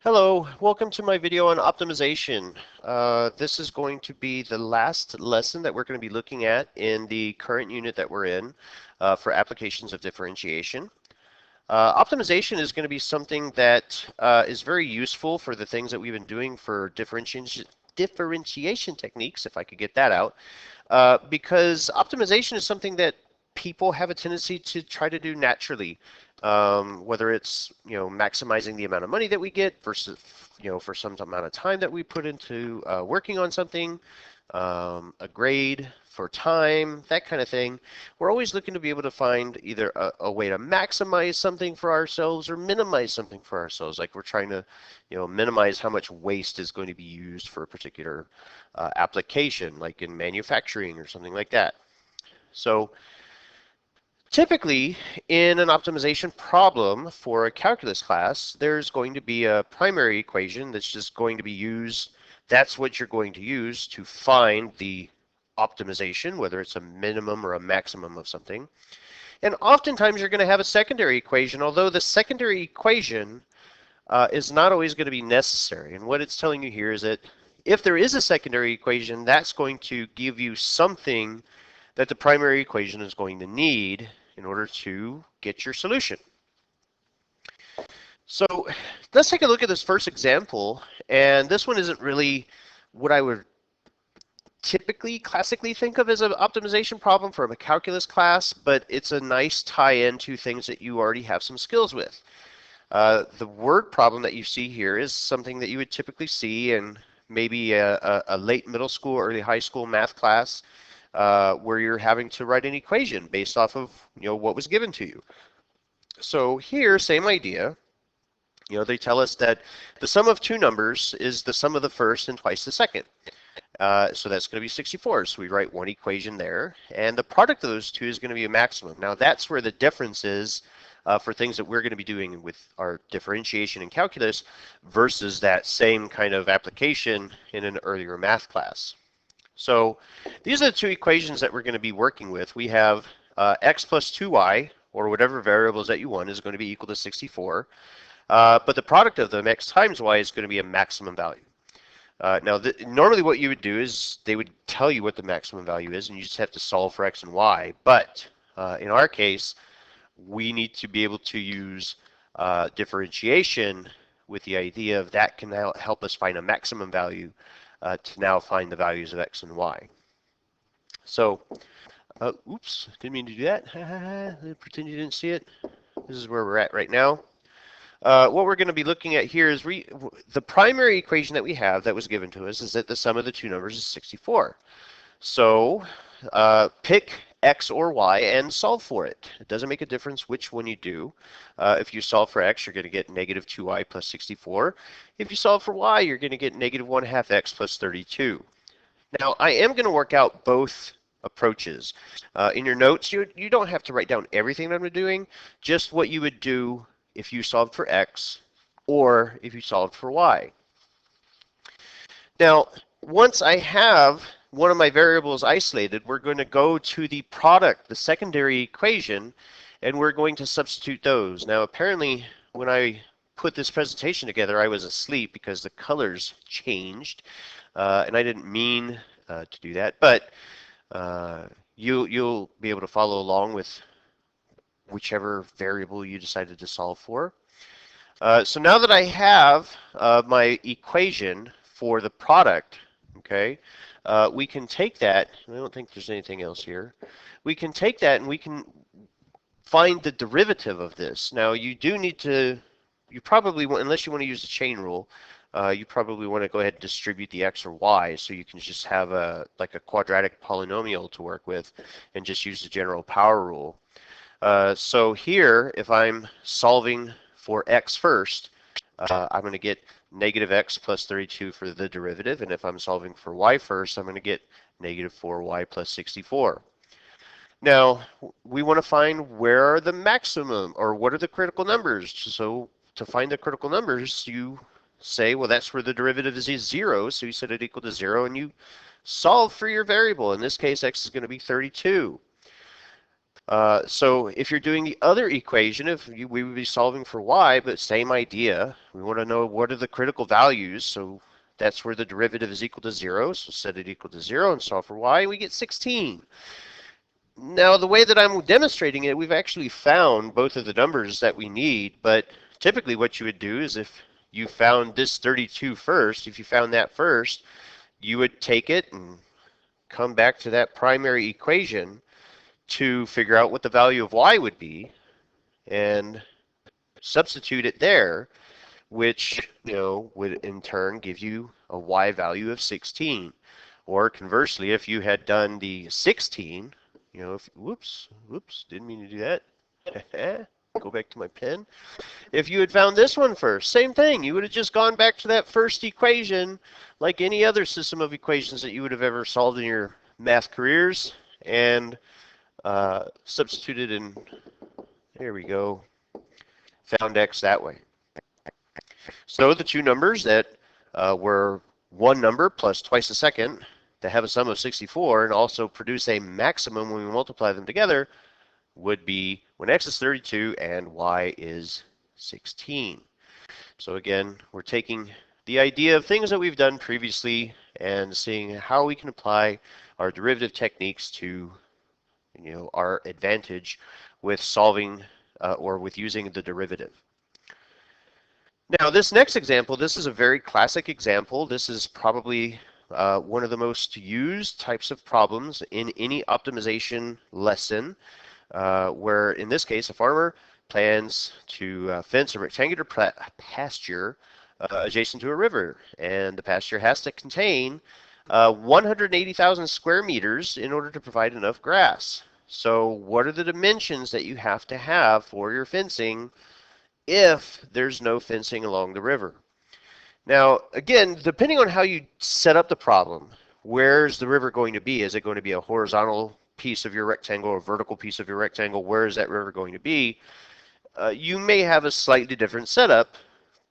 Hello, welcome to my video on optimization. This is going to be the last lesson that we're going to be looking at in the current unit that we're in for applications of differentiation. Optimization is going to be something that is very useful for the things that we've been doing for differentiation techniques, if I could get that out, because optimization is something that people have a tendency to try to do naturally, whether it's maximizing the amount of money that we get versus for some amount of time that we put into working on something, a grade for time, that kind of thing. We're always looking to be able to find either a way to maximize something for ourselves or minimize something for ourselves. Like we're trying to minimize how much waste is going to be used for a particular application, like in manufacturing or something like that. So typically, in an optimization problem for a calculus class, there's going to be a primary equation that's just going to be used. That's what you're going to use to find the optimization, whether it's a minimum or a maximum of something. And oftentimes you're going to have a secondary equation, although the secondary equation is not always going to be necessary. And what it's telling you here is that if there is a secondary equation, that's going to give you something that the primary equation is going to need in order to get your solution. So let's take a look at this first example. And this one isn't really what I would typically classically think of as an optimization problem from a calculus class, but it's a nice tie-in to things that you already have some skills with. The word problem that you see here is something that you would typically see in maybe a late middle school, early high school math class, where you're having to write an equation based off of what was given to you. So here, same idea. They tell us that the sum of two numbers is the sum of the first and twice the second. So that's going to be 64. So we write one equation there, and the product of those two is going to be a maximum. Now that's where the difference is for things that we're going to be doing with our differentiation in calculus versus that same kind of application in an earlier math class. So these are the two equations that we're going to be working with. We have x plus 2y, or whatever variables that you want, is going to be equal to 64. But the product of them, x times y, is going to be a maximum value. Now, normally what you would do is they would tell you what the maximum value is, and you just have to solve for x and y. But in our case, we need to be able to use differentiation with the idea of that can now help us find a maximum value to now find the values of x and y. So, oops, didn't mean to do that. Pretend you didn't see it. This is where we're at right now. What we're going to be looking at here is the primary equation that we have that was given to us is that the sum of the two numbers is 64. So pick x or y and solve for it. It doesn't make a difference which one you do. If you solve for x, you're going to get negative 2y plus 64. If you solve for y, you're going to get negative 1/2 x plus 32. Now, I am going to work out both approaches. In your notes, you don't have to write down everything that I'm doing, just what you would do if you solved for x or if you solved for y. Now, once I have one of my variables isolated, we're going to go to the product, the secondary equation, and we're going to substitute those. Now, apparently, when I put this presentation together, I was asleep because the colors changed, and I didn't mean to do that, but you'll be able to follow along with whichever variable you decided to solve for. So now that I have my equation for the product, okay, we can take that. I don't think there's anything else here. We can take that and we can find the derivative of this. Now you do need to, you probably want, unless you want to use the chain rule, you probably want to go ahead and distribute the x or y so you can just have like a quadratic polynomial to work with and just use the general power rule. So here, if I'm solving for x first, I'm going to get negative x plus 32 for the derivative, and if I'm solving for y first, I'm going to get negative 4y plus 64. Now, we want to find where are the maximum, or what are the critical numbers. So to find the critical numbers, you say, well, that's where the derivative is 0, so you set it equal to 0, and you solve for your variable. In this case, x is going to be 32. So if you're doing the other equation, we would be solving for y, but same idea. We want to know what are the critical values. So that's where the derivative is equal to 0. So set it equal to 0 and solve for y, and we get 16. Now, the way that I'm demonstrating it, we've actually found both of the numbers that we need, but typically what you would do is if you found this 32 first, if you found that first, you would take it and come back to that primary equation to figure out what the value of y would be and substitute it there, which would in turn give you a y value of 16. Or conversely, if you had done the 16, whoops, didn't mean to do that. Go back to my pen. If you had found this one first, same thing. You would have just gone back to that first equation like any other system of equations that you would have ever solved in your math careers and substituted in, there we go, found x that way. So the two numbers that were one number plus twice a second that have a sum of 64 and also produce a maximum when we multiply them together would be when x is 32 and y is 16. So again, we're taking the idea of things that we've done previously and seeing how we can apply our derivative techniques to our advantage with solving or with using the derivative. Now this next example, this is a very classic example. This is probably one of the most used types of problems in any optimization lesson, where in this case a farmer plans to fence a rectangular pasture adjacent to a river, and the pasture has to contain 180,000 square meters in order to provide enough grass. So what are the dimensions that you have to have for your fencing if there's no fencing along the river? Now, again, depending on how you set up the problem, where's the river going to be? Is it going to be a horizontal piece of your rectangle or a vertical piece of your rectangle? Where is that river going to be? You may have a slightly different setup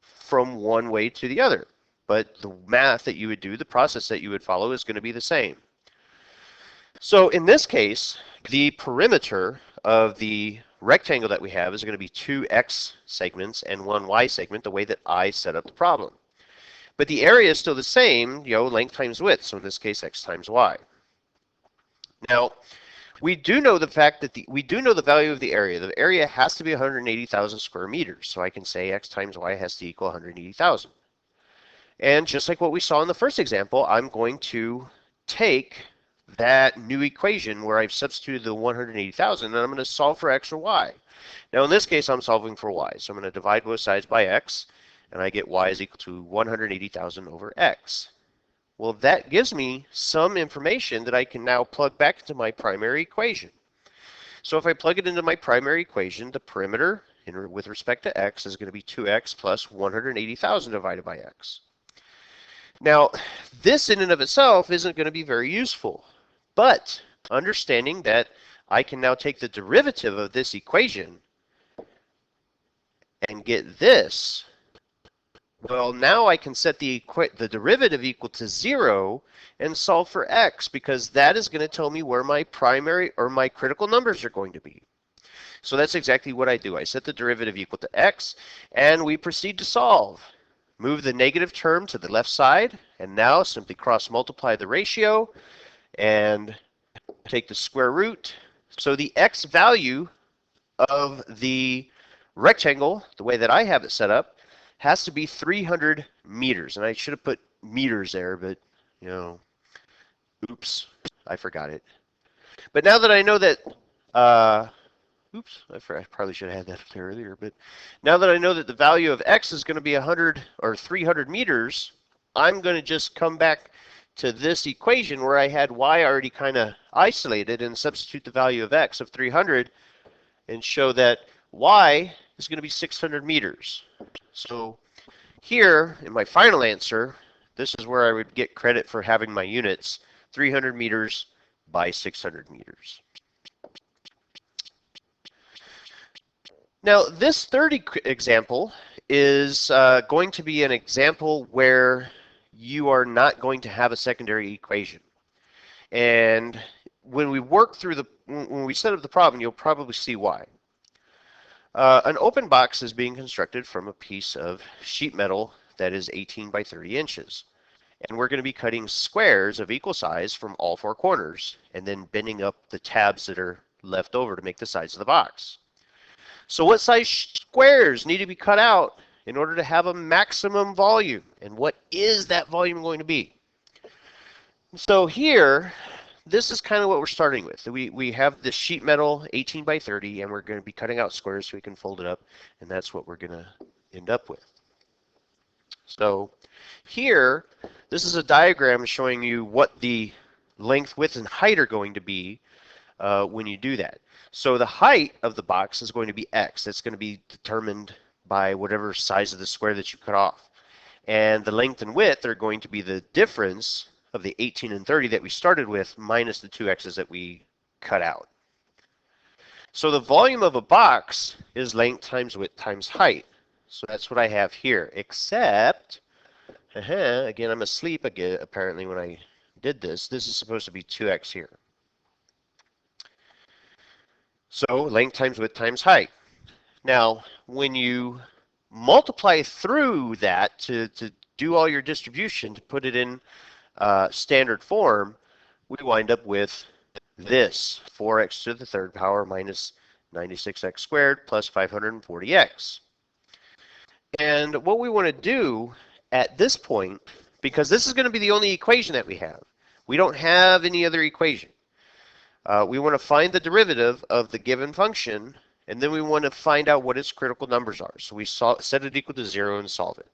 from one way to the other, but the math that you would do, the process that you would follow is going to be the same. So in this case, the perimeter of the rectangle that we have is going to be two x segments and one y segment, the way that I set up the problem. But the area is still the same, length times width, so in this case x times y. Now, we do know the fact that we do know the value of the area. The area has to be 180,000 square meters, so I can say x times y has to equal 180,000. And just like what we saw in the first example, I'm going to take that new equation where I've substituted the 180,000 and I'm going to solve for x or y. Now in this case I'm solving for y, so I'm going to divide both sides by x and I get y is equal to 180,000 over x. Well, that gives me some information that I can now plug back into my primary equation. So if I plug it into my primary equation, the perimeter with respect to x is going to be 2x plus 180,000 divided by x. Now, this in and of itself isn't going to be very useful, but understanding that I can now take the derivative of this equation and get this, well, now I can set the derivative equal to 0 and solve for x, because that is going to tell me where my primary or my critical numbers are going to be. So that's exactly what I do. I set the derivative equal to x, and we proceed to solve. Move the negative term to the left side, and now simply cross multiply the ratio and take the square root. So the x value of the rectangle, the way that I have it set up, has to be 300 meters. And I should have put meters there, but, oops, I forgot it. But now that I know that, oops, I probably should have had that up there earlier, but now that I know that the value of x is going to be 100 or 300 meters, I'm going to just come back to this equation where I had y already kind of isolated and substitute the value of x of 300 and show that y is going to be 600 meters. So here in my final answer, this is where I would get credit for having my units, 300 meters by 600 meters. Now, this third example is going to be an example where you are not going to have a secondary equation. And when we work through when we set up the problem, you'll probably see why. An open box is being constructed from a piece of sheet metal that is 18 by 30 inches. And we're going to be cutting squares of equal size from all four corners and then bending up the tabs that are left over to make the sides of the box. So what size squares need to be cut out in order to have a maximum volume? And what is that volume going to be? So here, this is kind of what we're starting with. We have this sheet metal 18 by 30 and we're going to be cutting out squares so we can fold it up, and that's what we're going to end up with. So here, this is a diagram showing you what the length, width, and height are going to be when you do that. So the height of the box is going to be X. That's going to be determined by whatever size of the square that you cut off. And the length and width are going to be the difference of the 18 and 30 that we started with minus the 2 X's that we cut out. So the volume of a box is length times width times height. So that's what I have here, except, again, I'm asleep again, apparently, when I did this. This is supposed to be 2x here. So length times width times height. Now, when you multiply through that to do all your distribution, to put it in standard form, we wind up with this, 4x to the third power minus 96x squared plus 540x. And what we want to do at this point, because this is going to be the only equation that we don't have any other equation. We want to find the derivative of the given function, and then we want to find out what its critical numbers are. So we set it equal to 0 and solve it.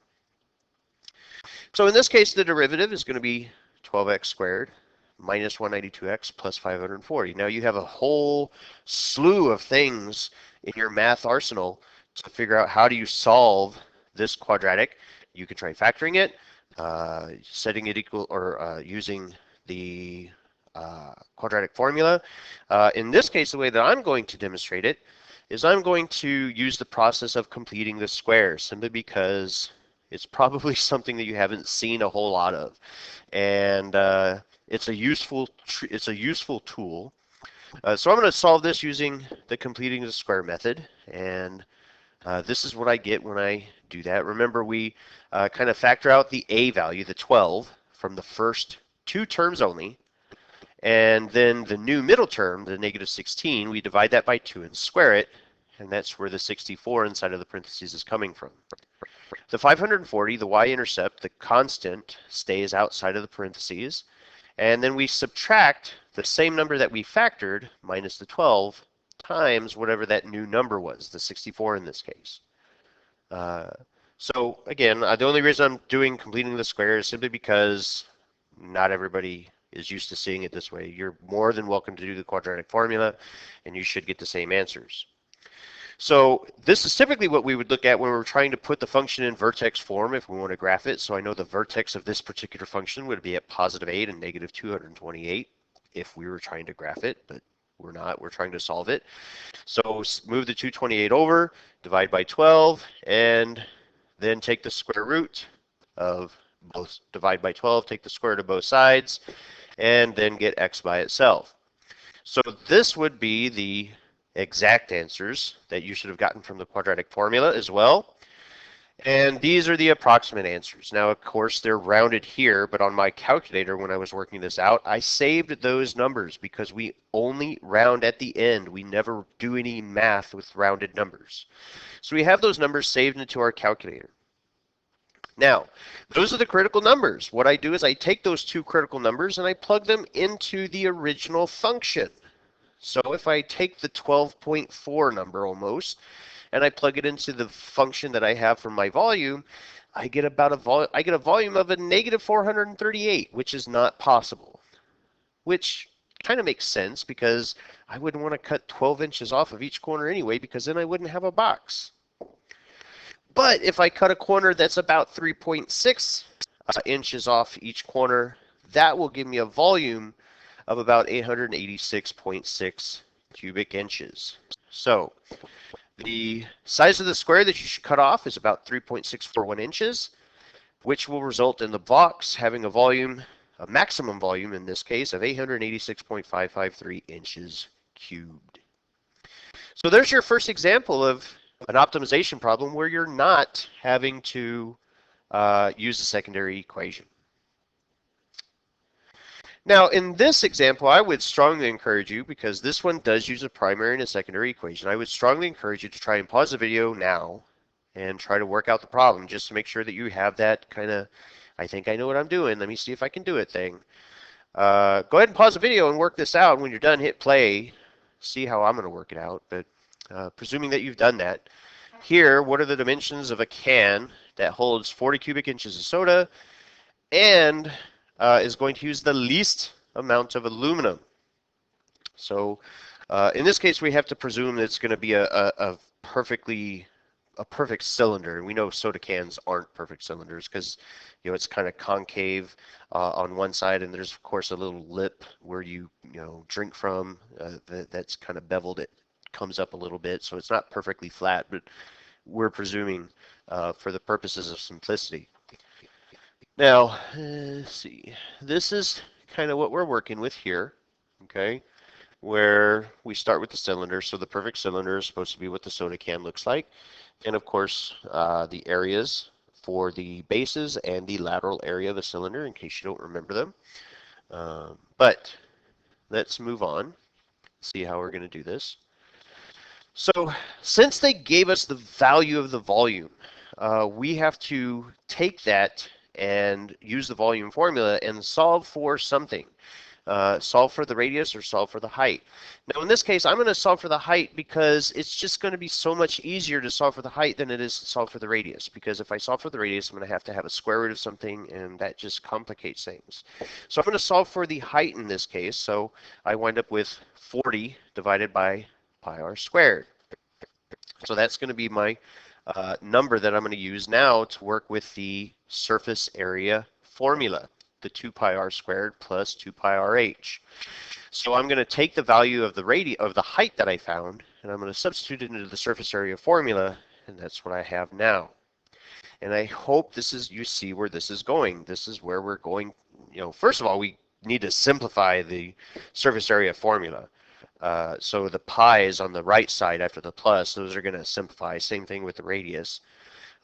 So in this case, the derivative is going to be 12x squared minus 192x plus 540. Now you have a whole slew of things in your math arsenal to figure out how do you solve this quadratic. You can try factoring it, setting it equal, or using the quadratic formula. In this case, the way that I'm going to demonstrate it is I'm going to use the process of completing the square, simply because it's probably something that you haven't seen a whole lot of, and it's a useful tool. So I'm going to solve this using the completing the square method, and this is what I get when I do that. Remember, we kind of factor out the a value, the 12, from the first two terms only, and then the new middle term, the negative 16, we divide that by 2 and square it, and that's where the 64 inside of the parentheses is coming from. The 540, the y-intercept, the constant, stays outside of the parentheses, and then we subtract the same number that we factored, minus the 12, times whatever that new number was, the 64 in this case. So again, the only reason I'm doing completing the square is simply because not everybody is used to seeing it this way. You're more than welcome to do the quadratic formula, and you should get the same answers. So this is typically what we would look at when we're trying to put the function in vertex form if we want to graph it. So I know the vertex of this particular function would be at positive 8 and negative 228 if we were trying to graph it, but we're not. We're trying to solve it. So move the 228 over, divide by 12, and then take the square root of both, divide by 12, take the square root of both sides, and then get x by itself. So this would be the exact answers that you should have gotten from the quadratic formula as well. And these are the approximate answers. Now, of course, they're rounded here, but on my calculator when I was working this out, I saved those numbers because we only round at the end. We never do any math with rounded numbers. So we have those numbers saved into our calculator. Now, those are the critical numbers. What I do is I take those two critical numbers and I plug them into the original function. So if I take the 12.4 number almost, and I plug it into the function that I have for my volume, I get about a volume of a negative 438, which is not possible. Which kind of makes sense because I wouldn't want to cut 12 inches off of each corner anyway, because then I wouldn't have a box. But if I cut a corner that's about 3.6 inches off each corner, that will give me a volume of about 886.6 cubic inches. So the size of the square that you should cut off is about 3.641 inches, which will result in the box having a volume a maximum volume in this case of 886.553 inches cubed. So there's your first example of an optimization problem where you're not having to use a secondary equation. Now, in this example, I would strongly encourage you, because this one does use a primary and a secondary equation, I would strongly encourage you to try and pause the video now and try to work out the problem just to make sure that you have that kind of, I think I know what I'm doing, let me see if I can do it thing. Go ahead and pause the video and work this out. And when you're done, hit play, see how I'm going to work it out. But presuming that you've done that, here, what are the dimensions of a can that holds 40 cubic inches of soda and is going to use the least amount of aluminum? So in this case, we have to presume that it's going to be a perfect cylinder. And we know soda cans aren't perfect cylinders because it's kind of concave on one side, and there's of course a little lip where you drink from that's kind of beveled. It comes up a little bit, so it's not perfectly flat, but we're presuming for the purposes of simplicity. Now, let's see. This is kind of what we're working with here, okay? Where we start with the cylinder. So the perfect cylinder is supposed to be what the soda can looks like. And of course, the areas for the bases and the lateral area of the cylinder, in case you don't remember them. But let's move on, see how we're going to do this. So since they gave us the value of the volume, we have to take that and use the volume formula and solve for something. Solve for the radius or solve for the height. Now in this case, I'm going to solve for the height because it's just going to be so much easier to solve for the height than it is to solve for the radius. Because if I solve for the radius, I'm going to have a square root of something, and that just complicates things. So I'm going to solve for the height in this case. So I wind up with 40 divided by pi r squared. So that's going to be my number that I'm going to use now to work with the surface area formula, the 2 pi r squared plus 2 pi rh. So I'm going to take the value of the height that I found, and I'm going to substitute it into the surface area formula, and that's what I have now. And I hope you see where this is going. This is where we're going. First of all, we need to simplify the surface area formula. So the pi is on the right side after the plus. Those are going to simplify. Same thing with the radius.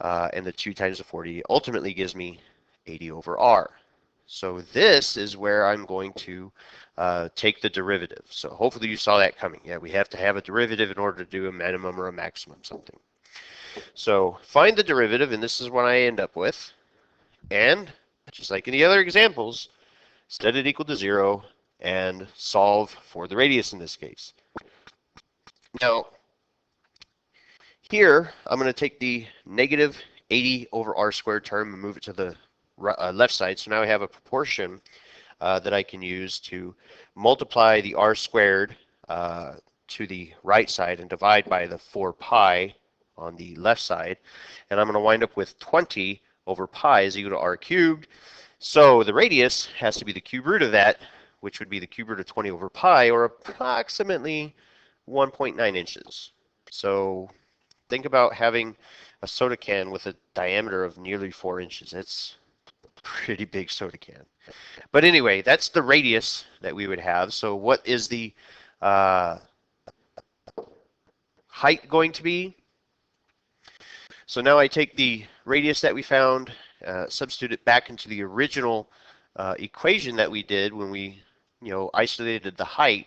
And the 2 times the 40 ultimately gives me 80 over r. So this is where I'm going to take the derivative. So hopefully you saw that coming. Yeah, we have to have a derivative in order to do a minimum or a maximum something. So find the derivative, and this is what I end up with. And just like in the other examples, set it equal to 0 and solve for the radius in this case. Now, here I'm going to take the negative 80 over r squared term and move it to the left side. So now I have a proportion that I can use to multiply the r squared to the right side and divide by the 4 pi on the left side. And I'm going to wind up with 20 over pi is equal to r cubed. So the radius has to be the cube root of that, which would be the cube root of 20 over pi, or approximately 1.9 inches. So think about having a soda can with a diameter of nearly 4 inches. It's a pretty big soda can. But anyway, that's the radius that we would have. So what is the height going to be? So now I take the radius that we found, substitute it back into the original equation that we did when we isolated the height.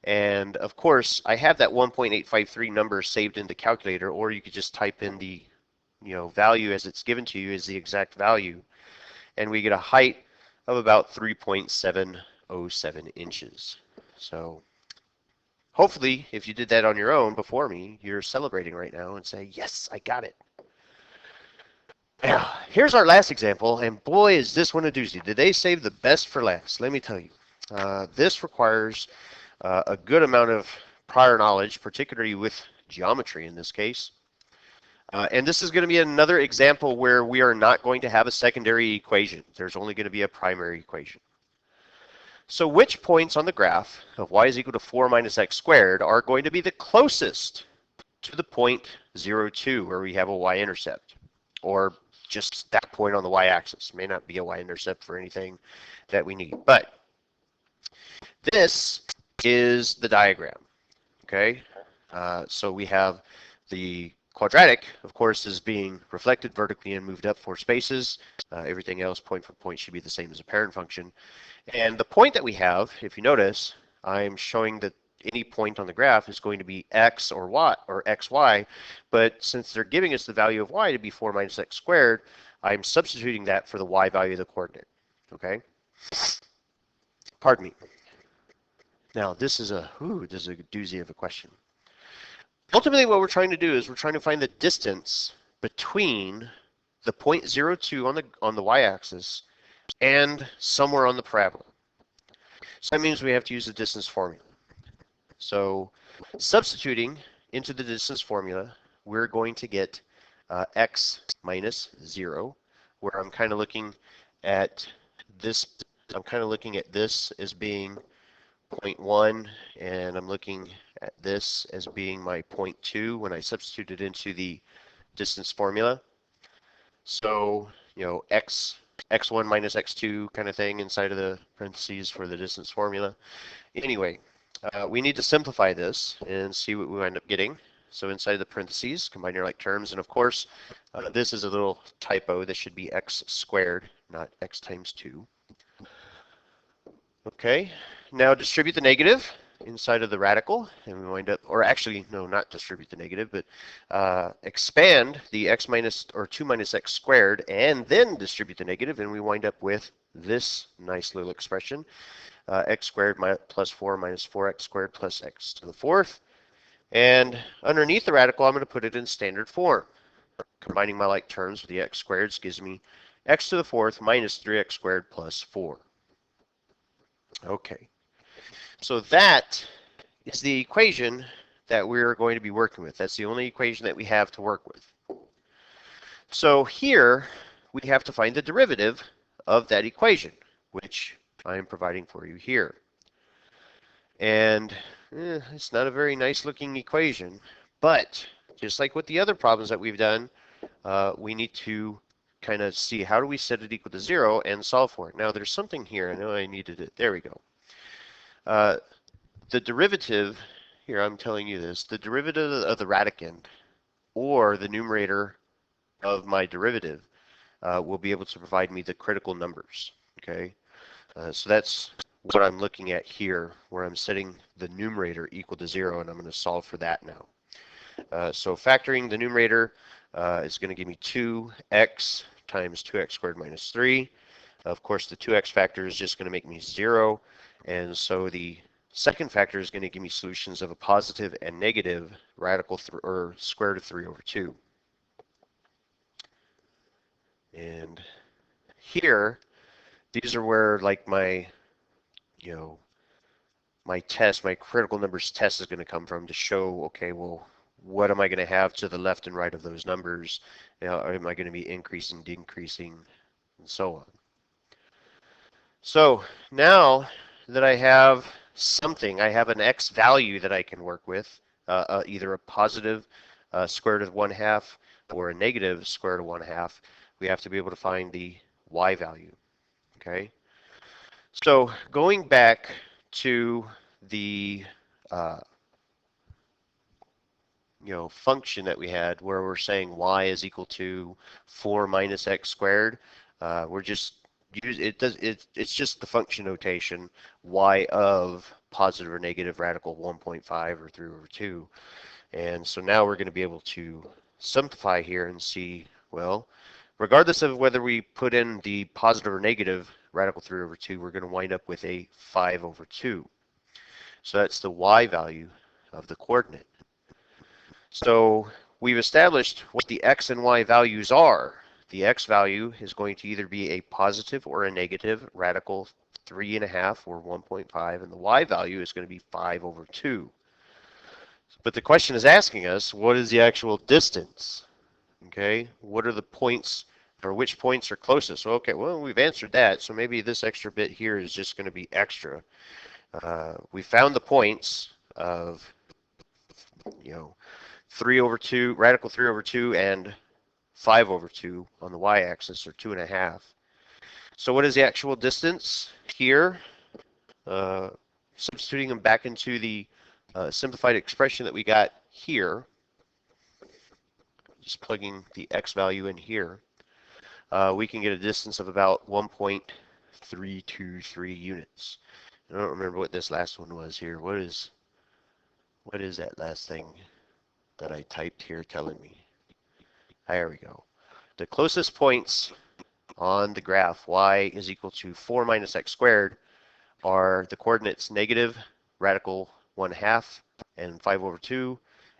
And of course, I have that 1.853 number saved in the calculator, or you could just type in the value as it's given to you as the exact value. And we get a height of about 3.707 inches. So hopefully, if you did that on your own before me, you're celebrating right now and say, yes, I got it. Now, here's our last example, and boy, is this one a doozy. Did they save the best for last? Let me tell you. This requires a good amount of prior knowledge, particularly with geometry in this case. And this is going to be another example where we are not going to have a secondary equation. There's only going to be a primary equation. So which points on the graph of y is equal to 4 minus x squared are going to be the closest to the point 0, 2, where we have a y-intercept? Or just that point on the y-axis. May not be a y-intercept for anything that we need. But this is the diagram, okay? So we have the quadratic, of course, is being reflected vertically and moved up 4 spaces. Everything else, point for point, should be the same as a parent function. And the point that we have, if you notice, I'm showing that any point on the graph is going to be x or y or xy, but since they're giving us the value of y to be 4 minus x squared, I'm substituting that for the y value of the coordinate. Okay? Pardon me. Now this is a doozy of a question. Ultimately, what we're trying to do is we're trying to find the distance between the point 0.02 on the y-axis and somewhere on the parabola. So that means we have to use the distance formula. So substituting into the distance formula, we're going to get x minus 0, where I'm kind of looking at this. I'm kind of looking at this as being 0.1, and I'm looking at this as being my 0.2 when I substitute it into the distance formula. So, you know, x1 minus x2 kind of thing inside of the parentheses for the distance formula. Anyway, we need to simplify this and see what we wind up getting. So inside the parentheses, combine your like terms, and of course, this is a little typo. This should be x squared, not x times 2. Okay, now distribute the negative inside of the radical, and we wind up, or actually, no, not distribute the negative, but expand the x minus, or 2 minus x squared, and then distribute the negative, and we wind up with this nice little expression. X squared plus 4 minus 4x squared plus x to the 4th. And underneath the radical, I'm going to put it in standard form. Combining my like terms with the x squareds gives me x to the 4th minus 3x squared plus 4. Okay, so that is the equation that we're going to be working with. That's the only equation that we have to work with. So here, we have to find the derivative of that equation, which I am providing for you here. And it's not a very nice looking equation, but just like with the other problems that we've done, we need to kind of see how do we set it equal to 0 and solve for it. Now there's something here, I know I needed it, there we go. The derivative, here I'm telling you this, the derivative of the radicand or the numerator of my derivative will be able to provide me the critical numbers, okay? So that's what I'm looking at here, where I'm setting the numerator equal to 0, and I'm going to solve for that now. So factoring the numerator is going to give me 2x times 2x squared minus 3. Of course, the 2x factor is just going to make me 0, and so the second factor is going to give me solutions of a positive and negative radical or square root of 3 over 2. And here, these are where like my, you know, my test, my critical numbers test is going to come from to show, okay, well, what am I going to have to the left and right of those numbers? You know, am I going to be increasing, decreasing, and so on? So now that I have something, I have an x value that I can work with, either a positive square root of 1/2 or a negative square root of 1/2. We have to be able to find the y value, okay? So going back to the function that we had where we're saying y is equal to 4 minus x squared, we're just it's just the function notation y of positive or negative radical 1.5 or 3 over 2. And so now we're going to be able to simplify here and see, well, regardless of whether we put in the positive or negative radical 3 over 2, we're going to wind up with a 5 over 2. So that's the y value of the coordinate. So we've established what the x and y values are. The x value is going to either be a positive or a negative radical 3.5 or 1.5, and the y value is going to be 5 over 2. But the question is asking us, what is the actual distance? Okay, what are the points, or which points are closest? Okay, well, we've answered that, so maybe this extra bit here is just going to be extra. We found the points of, 3 over 2, radical 3 over 2, and 5 over 2 on the y-axis, or 2.5. So what is the actual distance here? Substituting them back into the simplified expression that we got here, just plugging the x value in here, we can get a distance of about 1.323 units. I don't remember what this last one was here. What is that last thing that I typed here telling me? There we go. The closest points on the graph y is equal to 4 minus x squared are the coordinates negative radical 1/2 and 5 over 2,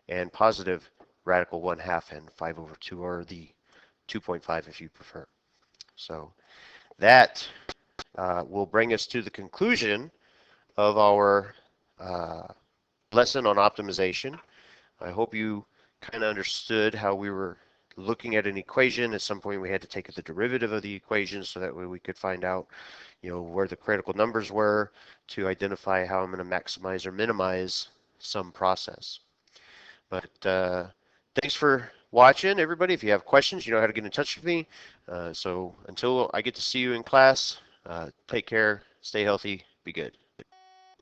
and positive radical 1/2 and 5 over 2, or the 2.5 if you prefer. So that will bring us to the conclusion of our lesson on optimization. I hope you kind of understood how we were looking at an equation. At some point we had to take the derivative of the equation so that way we could find out, you know, where the critical numbers were to identify how I'm going to maximize or minimize some process. But thanks for watching, everybody. If you have questions, you know how to get in touch with me. So until I get to see you in class, take care, stay healthy, be good.